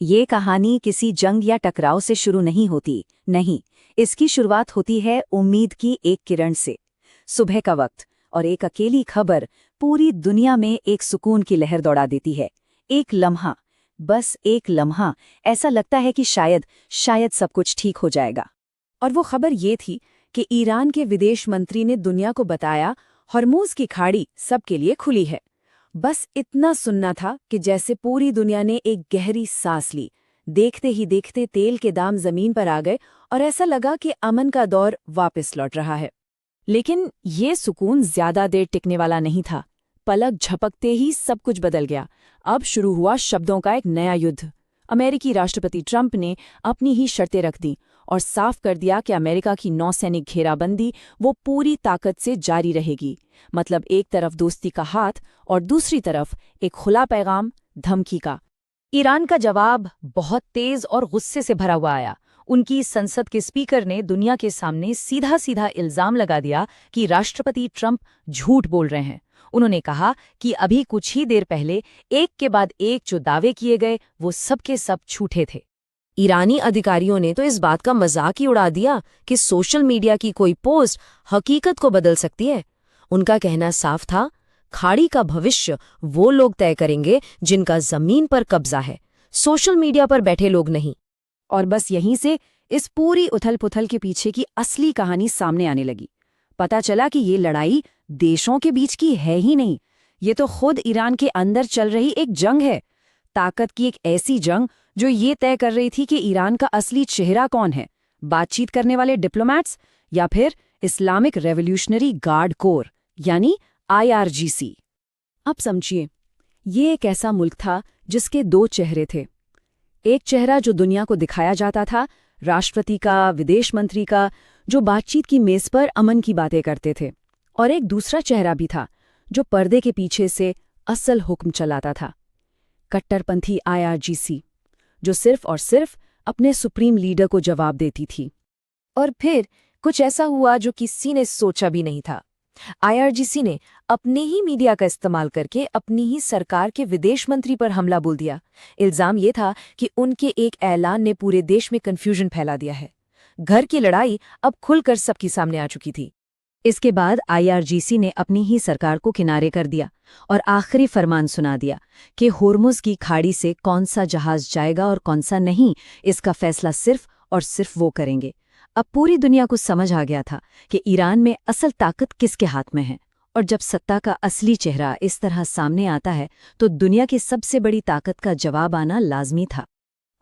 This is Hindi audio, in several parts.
ये कहानी किसी जंग या टकराव से शुरू नहीं होती, नहीं, इसकी शुरुआत होती है उम्मीद की एक किरण से। सुबह का वक्त और एक अकेली खबर पूरी दुनिया में एक सुकून की लहर दौड़ा देती है। एक लम्हा, बस एक लम्हा, ऐसा लगता है कि शायद सब कुछ ठीक हो जाएगा। और वो खबर ये थी कि ईरान के विदेश मंत्री ने दुनिया को बताया, हॉर्मूज की खाड़ी सबके लिए खुली है। बस इतना सुनना था कि जैसे पूरी दुनिया ने एक गहरी सांस ली। देखते ही देखते तेल के दाम जमीन पर आ गए और ऐसा लगा कि अमन का दौर वापस लौट रहा है। लेकिन ये सुकून ज्यादा देर टिकने वाला नहीं था। पलक झपकते ही सब कुछ बदल गया। अब शुरू हुआ शब्दों का एक नया युद्ध। अमेरिकी राष्ट्रपति ट्रंप ने अपनी ही शर्तें रख दी और साफ कर दिया कि अमेरिका की नौसैनिक घेराबंदी वो पूरी ताकत से जारी रहेगी। मतलब एक तरफ दोस्ती का हाथ और दूसरी तरफ एक खुला पैगाम, धमकी का। ईरान का जवाब बहुत तेज और गुस्से से भरा हुआ आया। उनकी संसद के स्पीकर ने दुनिया के सामने सीधा सीधा इल्जाम लगा दिया कि राष्ट्रपति ट्रंप झूठ बोल रहे हैं। उन्होंने कहा कि अभी कुछ ही देर पहले एक के बाद एक जो दावे किए गए वो सब के सब झूठे थे। ईरानी अधिकारियों ने तो इस बात का मजाक ही उड़ा दिया कि सोशल मीडिया की कोई पोस्ट हकीकत को बदल सकती है। उनका कहना साफ था, खाड़ी का भविष्य वो लोग तय करेंगे जिनका जमीन पर कब्जा है, सोशल मीडिया पर बैठे लोग नहीं। और बस यहीं से इस पूरी उथल-पुथल के पीछे की असली कहानी सामने आने लगी। पता चला कि ये लड़ाई देशों के बीच की है ही नहीं, ये तो खुद ईरान के अंदर चल रही एक जंग है। ताकत की एक ऐसी जंग जो ये तय कर रही थी कि ईरान का असली चेहरा कौन है, बातचीत करने वाले डिप्लोमैट्स या फिर इस्लामिक रेवोल्यूशनरी गार्ड कोर यानी IRGC। अब समझिए, ये एक ऐसा मुल्क था जिसके दो चेहरे थे। एक चेहरा जो दुनिया को दिखाया जाता था, राष्ट्रपति का, विदेश मंत्री का, जो बातचीत की मेज पर अमन की बातें करते थे। और एक दूसरा चेहरा भी था जो पर्दे के पीछे से असल हुक्म चलाता था, कट्टरपंथी IRGC, जो सिर्फ और सिर्फ अपने सुप्रीम लीडर को जवाब देती थी। और फिर कुछ ऐसा हुआ जो किसी ने सोचा भी नहीं था। IRGC ने अपने ही मीडिया का इस्तेमाल करके अपनी ही सरकार के विदेश मंत्री पर हमला बोल दिया। इल्जाम ये था कि उनके एक ऐलान ने पूरे देश में कन्फ्यूजन फैला दिया है। घर की लड़ाई अब खुलकर सबके सामने आ चुकी थी। इसके बाद IRGC ने अपनी ही सरकार को किनारे कर दिया और आखिरी फरमान सुना दिया कि होर्मुज की खाड़ी से कौन सा जहाज जाएगा और कौन सा नहीं, इसका फैसला सिर्फ और सिर्फ वो करेंगे। अब पूरी दुनिया को समझ आ गया था कि ईरान में असल ताकत किसके हाथ में है। और जब सत्ता का असली चेहरा इस तरह सामने आता है तो दुनिया की सबसे बड़ी ताकत का जवाब आना लाजमी था।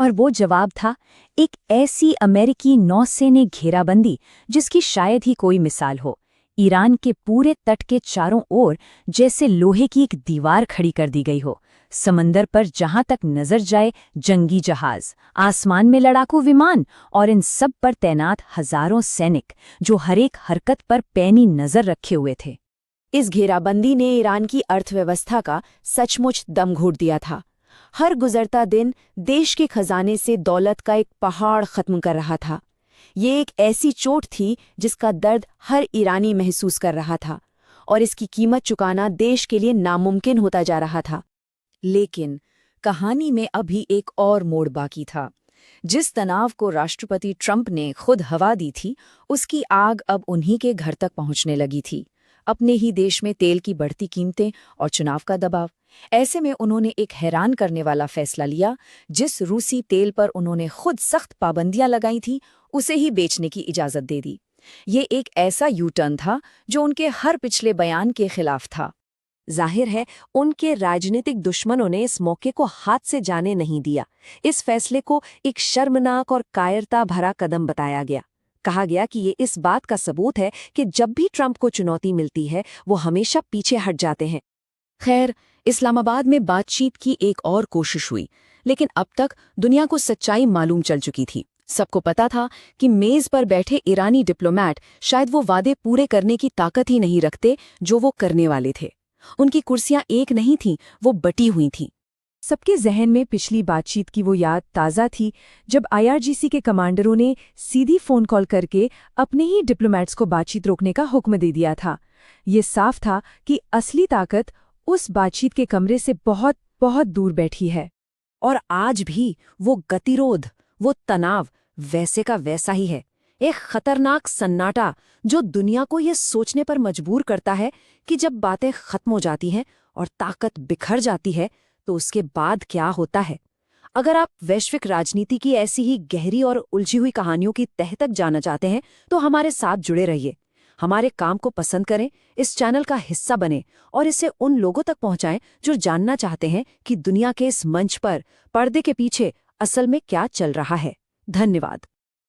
और वो जवाब था एक ऐसी अमेरिकी नौसैनिक घेराबंदी जिसकी शायद ही कोई मिसाल हो। ईरान के पूरे तट के चारों ओर जैसे लोहे की एक दीवार खड़ी कर दी गई हो। समंदर पर जहां तक नजर जाए जंगी जहाज, आसमान में लड़ाकू विमान और इन सब पर तैनात हजारों सैनिक जो हर एक हरकत पर पैनी नजर रखे हुए थे। इस घेराबंदी ने ईरान की अर्थव्यवस्था का सचमुच दम घोट दिया था। हर गुजरता दिन देश के खजाने से दौलत का एक पहाड़ खत्म कर रहा था। ये एक ऐसी चोट थी जिसका दर्द हर ईरानी महसूस कर रहा था और इसकी कीमत चुकाना देश के लिए नामुमकिन होता जा रहा था। लेकिन कहानी में अभी एक और मोड़ बाकी था। जिस तनाव को राष्ट्रपति ट्रंप ने खुद हवा दी थी, उसकी आग अब उन्हीं के घर तक पहुंचने लगी थी। अपने ही देश में तेल की बढ़ती कीमतें और चुनाव का दबाव। ऐसे में उन्होंने एक हैरान करने वाला फैसला लिया। जिस रूसी तेल पर उन्होंने खुद सख्त पाबंदियां लगाई थी, उसे ही बेचने की इजाजत दे दी। ये एक ऐसा यू टर्न था जो उनके हर पिछले बयान के खिलाफ था। जाहिर है उनके राजनीतिक दुश्मनों ने इस मौके को हाथ से जाने नहीं दिया। इस फैसले को एक शर्मनाक और कायरता भरा कदम बताया गया। कहा गया कि ये इस बात का सबूत है कि जब भी ट्रंप को चुनौती मिलती है वो हमेशा पीछे हट जाते हैं। खैर, इस्लामाबाद में बातचीत की एक और कोशिश हुई, लेकिन अब तक दुनिया को सच्चाई मालूम चल चुकी थी। सबको पता था कि मेज पर बैठे ईरानी डिप्लोमैट शायद वो वादे पूरे करने की ताकत ही नहीं रखते जो वो करने वाले थे। उनकी कुर्सियां एक नहीं थीं, वो बटी हुई थीं। सबके जहन में पिछली बातचीत की वो याद ताज़ा थी जब IRGC के कमांडरों ने सीधी फ़ोन कॉल करके अपने ही डिप्लोमैट्स को बातचीत रोकने का हुक्म दे दिया था। ये साफ था कि असली ताकत उस बातचीत के कमरे से बहुत बहुत दूर बैठी है। और आज भी वो गतिरोध, वो तनाव वैसे का वैसा ही है। एक खतरनाक सन्नाटा जो दुनिया को ये सोचने पर मजबूर करता है कि जब बातें खत्म हो जाती हैं और ताकत बिखर जाती है तो उसके बाद क्या होता है। अगर आप वैश्विक राजनीति की ऐसी ही गहरी और उलझी हुई कहानियों की तह तक जाना चाहते हैं तो हमारे साथ जुड़े रहिए। हमारे काम को पसंद करें, इस चैनल का हिस्सा बनें और इसे उन लोगों तक पहुंचाएं जो जानना चाहते हैं कि दुनिया के इस मंच पर पर्दे के पीछे असल में क्या चल रहा है। धन्यवाद।